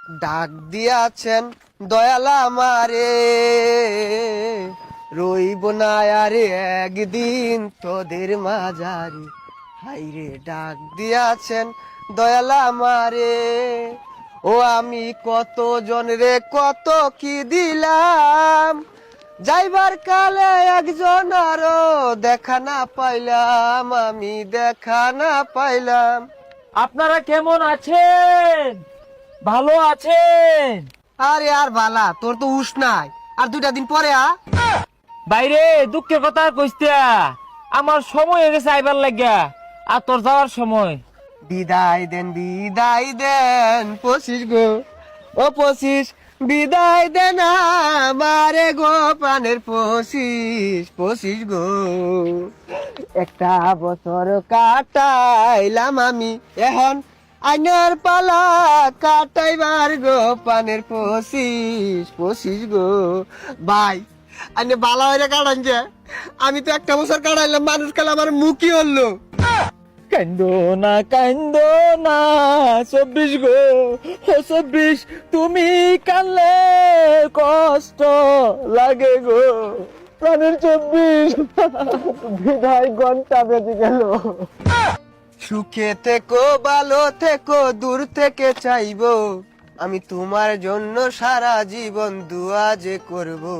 ডাক দিয়াছেন দয়াল আমারে, রইব না আরে একদিন তোদের মাঝারে। হাইরে ডাক দিয়াছেন দয়াল আমারে, ও আমি কত জন রে কত কি দিলাম, যাইবার কালে একজন আরো দেখা না পাইলাম, আমি দেখা না পাইলাম। আপনারা কেমন আছেন? ভালো আছেন? আরে আর বালা, তোর তো হুশ নাই, আর 2টা দিন পরে বাইরে দুঃখের কথা কইস্তা, আমার সময় হয়ে গেছে আইবার লাগিয়া, আর তোর যাওয়ার সময়। বিদায় দেন পশিস গো, ও পশিস বিদায় দেন আমারে গো, প্রাণের পশিস পশিস গো। একটা বছর কাটাইলাম আমি, এখন আইনের পালা কাটাইবার গো, প্রাণের পশিস পশিস গো। ভাই আইনে বালা হইরে কাটান যে, আমি তো একটা বছর কাটাইলাম, মানুষ কাল আমার মুখই হলো। কান্দো না 24 গো, ও 24 তুমি কানলে কষ্ট লাগে গো, প্রাণের 24 বিদায় ঘন্টা বেজে গেল। সুখে থেকো ভালো থেকো, দূর থেকে চাইবো আমি তোমার জন্য সারা জীবন দুয়া যে করবো।